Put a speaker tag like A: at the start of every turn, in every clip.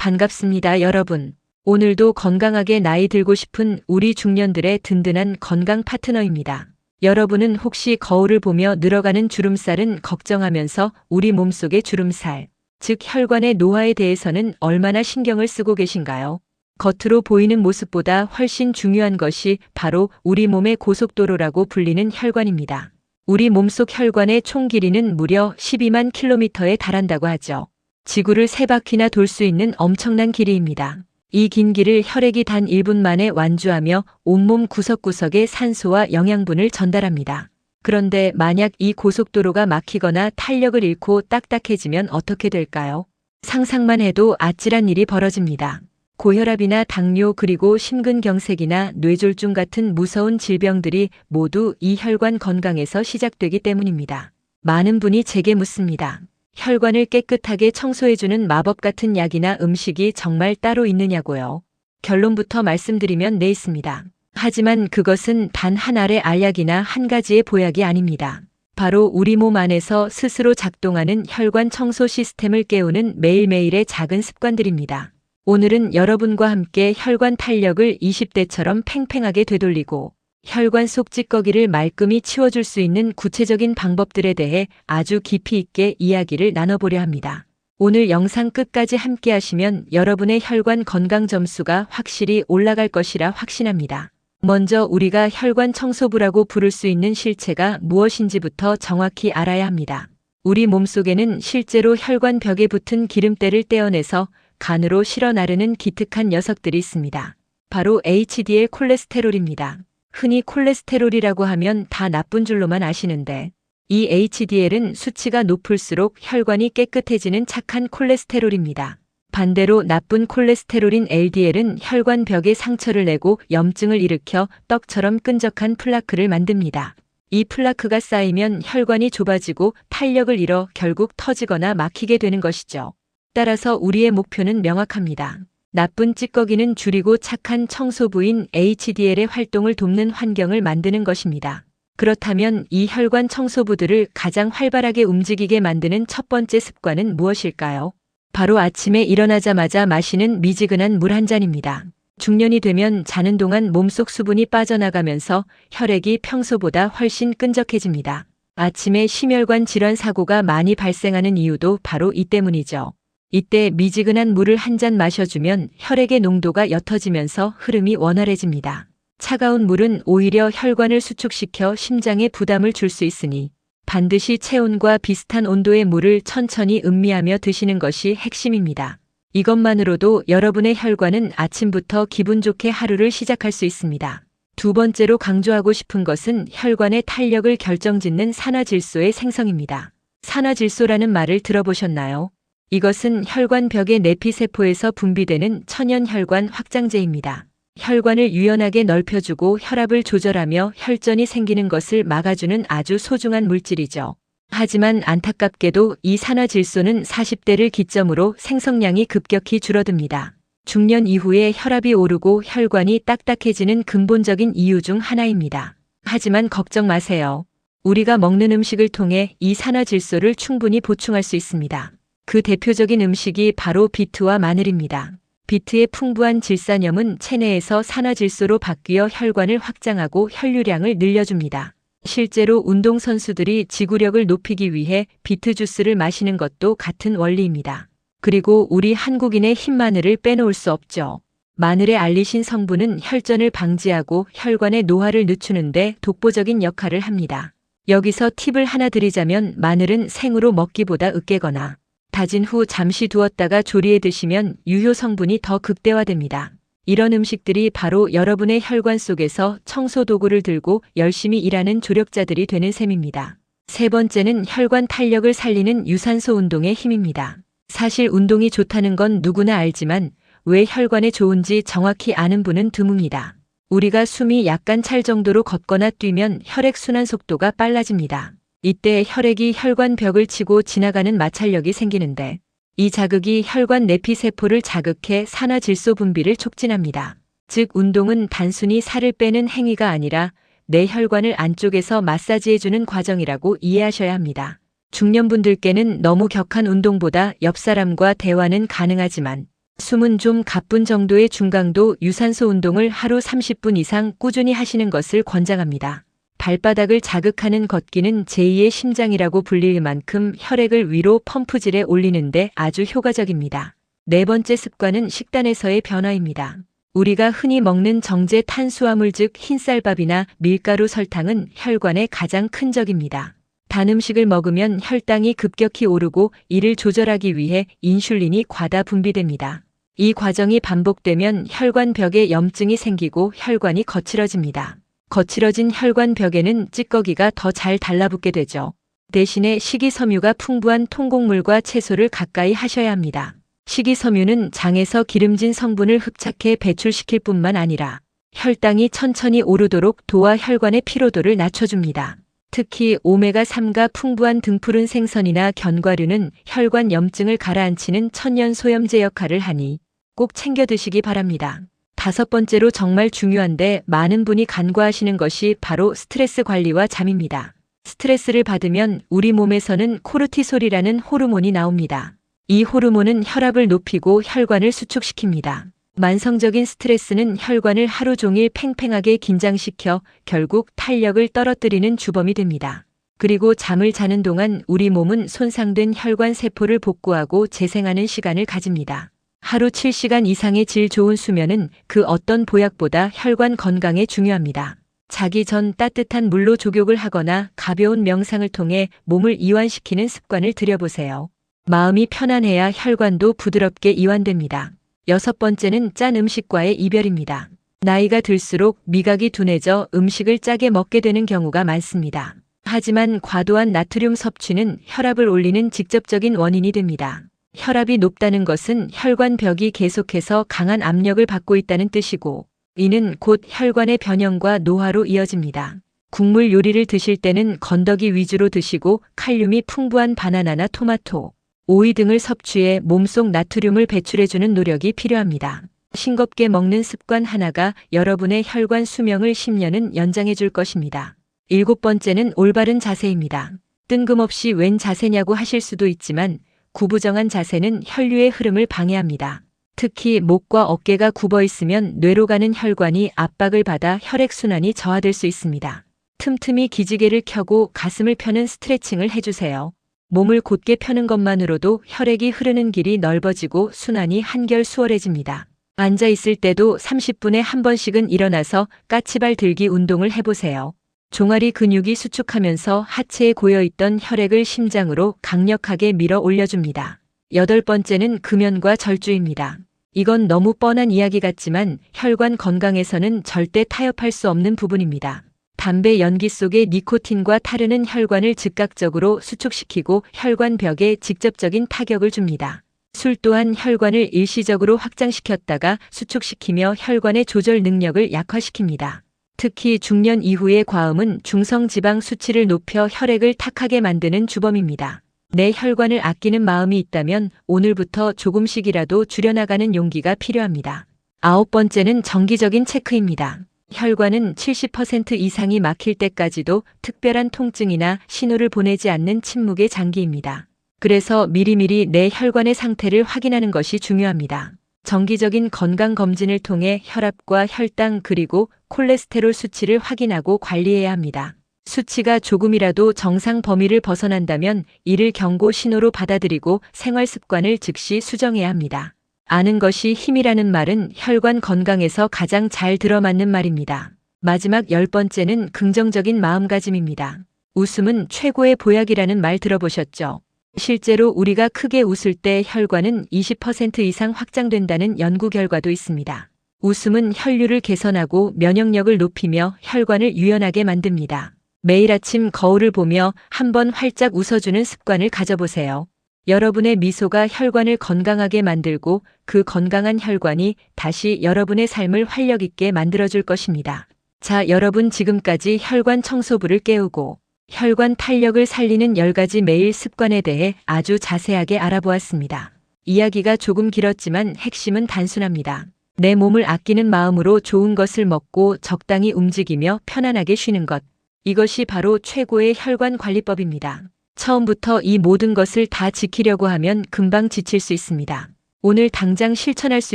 A: 반갑습니다, 여러분. 오늘도 건강하게 나이 들고 싶은 우리 중년들의 든든한 건강 파트너입니다. 여러분은 혹시 거울을 보며 늘어가는 주름살은 걱정하면서 우리 몸속의 주름살, 즉 혈관의 노화에 대해서는 얼마나 신경을 쓰고 계신가요? 겉으로 보이는 모습보다 훨씬 중요한 것이 바로 우리 몸의 고속도로라고 불리는 혈관입니다. 우리 몸속 혈관의 총 길이는 무려 12만 킬로미터에 달한다고 하죠. 지구를 3바퀴나 돌 수 있는 엄청난 길이입니다. 이 긴 길을 혈액이 단 1분 만에 완주하며 온몸 구석구석에 산소와 영양분을 전달합니다. 그런데 만약 이 고속도로가 막히거나 탄력을 잃고 딱딱해지면 어떻게 될까요? 상상만 해도 아찔한 일이 벌어집니다. 고혈압이나 당뇨 그리고 심근경색이나 뇌졸중 같은 무서운 질병들이 모두 이 혈관 건강에서 시작되기 때문입니다. 많은 분이 제게 묻습니다. 혈관을 깨끗하게 청소해주는 마법 같은 약이나 음식이 정말 따로 있느냐고요. 결론부터 말씀드리면 네, 있습니다. 하지만 그것은 단 하나의 알약이나 한 가지의 보약이 아닙니다. 바로 우리 몸 안에서 스스로 작동하는 혈관 청소 시스템을 깨우는 매일매일의 작은 습관들입니다. 오늘은 여러분과 함께 혈관 탄력을 20대처럼 팽팽하게 되돌리고 혈관 속 찌꺼기를 말끔히 치워줄 수 있는 구체적인 방법들에 대해 아주 깊이 있게 이야기를 나눠보려 합니다. 오늘 영상 끝까지 함께 하시면 여러분의 혈관 건강 점수가 확실히 올라갈 것이라 확신합니다. 먼저 우리가 혈관 청소부라고 부를 수 있는 실체가 무엇인지부터 정확히 알아야 합니다. 우리 몸속에는 실제로 혈관 벽에 붙은 기름때를 떼어내서 간으로 실어 나르는 기특한 녀석들이 있습니다. 바로 HDL 콜레스테롤입니다. 흔히 콜레스테롤이라고 하면 다 나쁜 줄로만 아시는데 이 HDL은 수치가 높을수록 혈관이 깨끗해지는 착한 콜레스테롤입니다. 반대로 나쁜 콜레스테롤인 LDL은 혈관 벽에 상처를 내고 염증을 일으켜 떡처럼 끈적한 플라크를 만듭니다. 이 플라크가 쌓이면 혈관이 좁아지고 탄력을 잃어 결국 터지거나 막히게 되는 것이죠. 따라서 우리의 목표는 명확합니다. 나쁜 찌꺼기는 줄이고 착한 청소부인 HDL의 활동을 돕는 환경을 만드는 것입니다. 그렇다면 이 혈관 청소부들을 가장 활발하게 움직이게 만드는 첫 번째 습관은 무엇일까요? 바로 아침에 일어나자마자 마시는 미지근한 물 한 잔입니다. 중년이 되면 자는 동안 몸속 수분이 빠져나가면서 혈액이 평소보다 훨씬 끈적해집니다. 아침에 심혈관 질환 사고가 많이 발생하는 이유도 바로 이 때문이죠. 이때 미지근한 물을 한 잔 마셔주면 혈액의 농도가 옅어지면서 흐름이 원활해집니다. 차가운 물은 오히려 혈관을 수축시켜 심장에 부담을 줄 수 있으니 반드시 체온과 비슷한 온도의 물을 천천히 음미하며 드시는 것이 핵심입니다. 이것만으로도 여러분의 혈관은 아침부터 기분 좋게 하루를 시작할 수 있습니다. 두 번째로 강조하고 싶은 것은 혈관의 탄력을 결정짓는 산화질소의 생성입니다. 산화질소라는 말을 들어보셨나요? 이것은 혈관 벽의 내피세포에서 분비되는 천연 혈관 확장제입니다. 혈관을 유연하게 넓혀주고 혈압을 조절하며 혈전이 생기는 것을 막아주는 아주 소중한 물질이죠. 하지만 안타깝게도 이 산화질소는 40대를 기점으로 생성량이 급격히 줄어듭니다. 중년 이후에 혈압이 오르고 혈관이 딱딱해지는 근본적인 이유 중 하나입니다. 하지만 걱정 마세요. 우리가 먹는 음식을 통해 이 산화질소를 충분히 보충할 수 있습니다. 그 대표적인 음식이 바로 비트와 마늘입니다. 비트의 풍부한 질산염은 체내에서 산화질소로 바뀌어 혈관을 확장하고 혈류량을 늘려줍니다. 실제로 운동선수들이 지구력을 높이기 위해 비트 주스를 마시는 것도 같은 원리입니다. 그리고 우리 한국인의 흰마늘을 빼놓을 수 없죠. 마늘의 알리신 성분은 혈전을 방지하고 혈관의 노화를 늦추는데 독보적인 역할을 합니다. 여기서 팁을 하나 드리자면 마늘은 생으로 먹기보다 으깨거나 다진 후 잠시 두었다가 조리해 드시면 유효 성분이 더 극대화됩니다. 이런 음식들이 바로 여러분의 혈관 속에서 청소 도구를 들고 열심히 일하는 조력자들이 되는 셈입니다. 세 번째는 혈관 탄력을 살리는 유산소 운동의 힘입니다. 사실 운동이 좋다는 건 누구나 알지만 왜 혈관에 좋은지 정확히 아는 분은 드뭅니다. 우리가 숨이 약간 찰 정도로 걷거나 뛰면 혈액순환 속도가 빨라집니다. 이때 혈액이 혈관 벽을 치고 지나가는 마찰력이 생기는데 이 자극이 혈관 내피세포를 자극해 산화질소 분비를 촉진합니다. 즉 운동은 단순히 살을 빼는 행위가 아니라 내 혈관을 안쪽에서 마사지해주는 과정이라고 이해하셔야 합니다. 중년분들께는 너무 격한 운동보다 옆 사람과 대화는 가능하지만 숨은 좀 가쁜 정도의 중강도 유산소 운동을 하루 30분 이상 꾸준히 하시는 것을 권장합니다. 발바닥을 자극하는 걷기는 제2의 심장이라고 불릴 만큼 혈액을 위로 펌프질에 올리는데 아주 효과적입니다. 네 번째 습관은 식단에서의 변화입니다. 우리가 흔히 먹는 정제 탄수화물 즉 흰쌀밥이나 밀가루 설탕은 혈관의 가장 큰 적입니다. 단 음식을 먹으면 혈당이 급격히 오르고 이를 조절하기 위해 인슐린이 과다 분비됩니다. 이 과정이 반복되면 혈관벽에 염증이 생기고 혈관이 거칠어집니다. 거칠어진 혈관벽에는 찌꺼기가 더 잘 달라붙게 되죠. 대신에 식이섬유가 풍부한 통곡물과 채소를 가까이 하셔야 합니다. 식이섬유는 장에서 기름진 성분을 흡착해 배출시킬 뿐만 아니라 혈당이 천천히 오르도록 도와 혈관의 피로도를 낮춰줍니다. 특히 오메가3가 풍부한 등푸른 생선이나 견과류는 혈관 염증을 가라앉히는 천연소염제 역할을 하니 꼭 챙겨 드시기 바랍니다. 다섯 번째로 정말 중요한데 많은 분이 간과하시는 것이 바로 스트레스 관리와 잠입니다. 스트레스를 받으면 우리 몸에서는 코르티솔이라는 호르몬이 나옵니다. 이 호르몬은 혈압을 높이고 혈관을 수축시킵니다. 만성적인 스트레스는 혈관을 하루 종일 팽팽하게 긴장시켜 결국 탄력을 떨어뜨리는 주범이 됩니다. 그리고 잠을 자는 동안 우리 몸은 손상된 혈관 세포를 복구하고 재생하는 시간을 가집니다. 하루 7시간 이상의 질 좋은 수면은 그 어떤 보약보다 혈관 건강에 중요합니다. 자기 전 따뜻한 물로 족욕을 하거나 가벼운 명상을 통해 몸을 이완시키는 습관을 들여보세요. 마음이 편안해야 혈관도 부드럽게 이완됩니다. 여섯 번째는 짠 음식과의 이별입니다. 나이가 들수록 미각이 둔해져 음식을 짜게 먹게 되는 경우가 많습니다. 하지만 과도한 나트륨 섭취는 혈압을 올리는 직접적인 원인이 됩니다. 혈압이 높다는 것은 혈관벽이 계속해서 강한 압력을 받고 있다는 뜻이고, 이는 곧 혈관의 변형과 노화로 이어집니다. 국물 요리를 드실 때는 건더기 위주로 드시고 칼륨이 풍부한 바나나나 토마토, 오이 등을 섭취해 몸속 나트륨을 배출해주는 노력이 필요합니다. 싱겁게 먹는 습관 하나가 여러분의 혈관 수명을 10년은 연장해줄 것입니다. 일곱 번째는 올바른 자세입니다. 뜬금없이 웬 자세냐고 하실 수도 있지만 구부정한 자세는 혈류의 흐름을 방해합니다. 특히 목과 어깨가 굽어 있으면 뇌로 가는 혈관이 압박을 받아 혈액순환이 저하될 수 있습니다. 틈틈이 기지개를 켜고 가슴을 펴는 스트레칭을 해주세요. 몸을 곧게 펴는 것만으로도 혈액이 흐르는 길이 넓어지고 순환이 한결 수월해집니다. 앉아 있을 때도 30분에 한 번씩은 일어나서 까치발 들기 운동을 해보세요. 종아리 근육이 수축하면서 하체에 고여있던 혈액을 심장으로 강력하게 밀어 올려줍니다. 여덟 번째는 금연과 절주입니다. 이건 너무 뻔한 이야기 같지만 혈관 건강에서는 절대 타협할 수 없는 부분입니다. 담배 연기 속의 니코틴과 타르는 혈관을 즉각적으로 수축시키고 혈관벽에 직접적인 타격을 줍니다. 술 또한 혈관을 일시적으로 확장시켰다가 수축시키며 혈관의 조절 능력을 약화시킵니다. 특히 중년 이후의 과음은 중성지방 수치를 높여 혈액을 탁하게 만드는 주범입니다. 내 혈관을 아끼는 마음이 있다면 오늘부터 조금씩이라도 줄여나가는 용기가 필요합니다. 아홉 번째는 정기적인 체크입니다. 혈관은 70% 이상이 막힐 때까지도 특별한 통증이나 신호를 보내지 않는 침묵의 장기입니다. 그래서 미리미리 내 혈관의 상태를 확인하는 것이 중요합니다. 정기적인 건강검진을 통해 혈압과 혈당 그리고 콜레스테롤 수치를 확인하고 관리해야 합니다. 수치가 조금이라도 정상 범위를 벗어난다면 이를 경고 신호로 받아들이고 생활 습관을 즉시 수정해야 합니다. 아는 것이 힘이라는 말은 혈관 건강에서 가장 잘 들어맞는 말입니다. 마지막 열 번째는 긍정적인 마음가짐입니다. 웃음은 최고의 보약이라는 말 들어보셨죠? 실제로 우리가 크게 웃을 때 혈관은 20% 이상 확장된다는 연구 결과도 있습니다. 웃음은 혈류를 개선하고 면역력을 높이며 혈관을 유연하게 만듭니다. 매일 아침 거울을 보며 한번 활짝 웃어주는 습관을 가져보세요. 여러분의 미소가 혈관을 건강하게 만들고 그 건강한 혈관이 다시 여러분의 삶을 활력 있게 만들어줄 것입니다. 자, 여러분 지금까지 혈관 청소부를 깨우고 혈관 탄력을 살리는 10가지 매일 습관에 대해 아주 자세하게 알아보았습니다. 이야기가 조금 길었지만 핵심은 단순합니다. 내 몸을 아끼는 마음으로 좋은 것을 먹고 적당히 움직이며 편안하게 쉬는 것. 이것이 바로 최고의 혈관 관리법입니다. 처음부터 이 모든 것을 다 지키려고 하면 금방 지칠 수 있습니다. 오늘 당장 실천할 수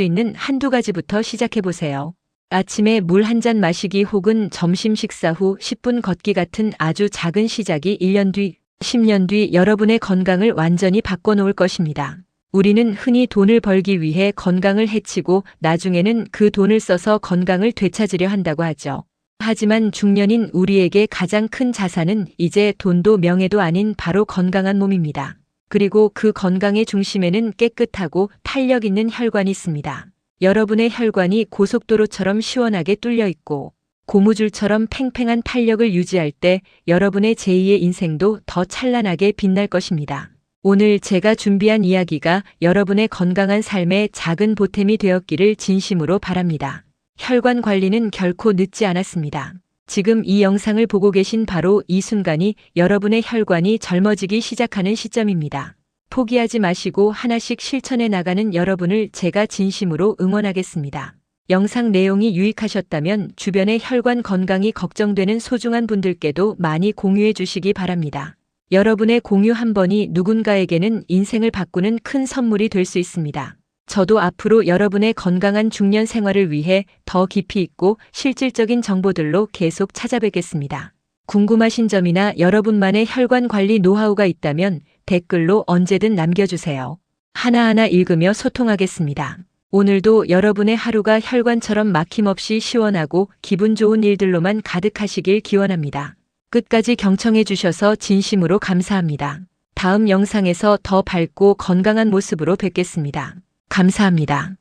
A: 있는 한두 가지부터 시작해 보세요. 아침에 물 한 잔 마시기 혹은 점심 식사 후 10분 걷기 같은 아주 작은 시작이 1년 뒤, 10년 뒤 여러분의 건강을 완전히 바꿔놓을 것입니다. 우리는 흔히 돈을 벌기 위해 건강을 해치고 나중에는 그 돈을 써서 건강을 되찾으려 한다고 하죠. 하지만 중년인 우리에게 가장 큰 자산은 이제 돈도 명예도 아닌 바로 건강한 몸입니다. 그리고 그 건강의 중심에는 깨끗하고 탄력 있는 혈관이 있습니다. 여러분의 혈관이 고속도로처럼 시원하게 뚫려 있고 고무줄처럼 팽팽한 탄력을 유지할 때 여러분의 제2의 인생도 더 찬란하게 빛날 것입니다. 오늘 제가 준비한 이야기가 여러분의 건강한 삶의 작은 보탬이 되었기를 진심으로 바랍니다. 혈관 관리는 결코 늦지 않았습니다. 지금 이 영상을 보고 계신 바로 이 순간이 여러분의 혈관이 젊어지기 시작하는 시점입니다. 포기하지 마시고 하나씩 실천해 나가는 여러분을 제가 진심으로 응원하겠습니다. 영상 내용이 유익하셨다면 주변의 혈관 건강이 걱정되는 소중한 분들께도 많이 공유해 주시기 바랍니다. 여러분의 공유 한 번이 누군가에게는 인생을 바꾸는 큰 선물이 될 수 있습니다. 저도 앞으로 여러분의 건강한 중년 생활을 위해 더 깊이 있고 실질적인 정보들로 계속 찾아뵙겠습니다. 궁금하신 점이나 여러분만의 혈관 관리 노하우가 있다면 댓글로 언제든 남겨주세요. 하나하나 읽으며 소통하겠습니다. 오늘도 여러분의 하루가 혈관처럼 막힘없이 시원하고 기분 좋은 일들로만 가득하시길 기원합니다. 끝까지 경청해 주셔서 진심으로 감사합니다. 다음 영상에서 더 밝고 건강한 모습으로 뵙겠습니다. 감사합니다.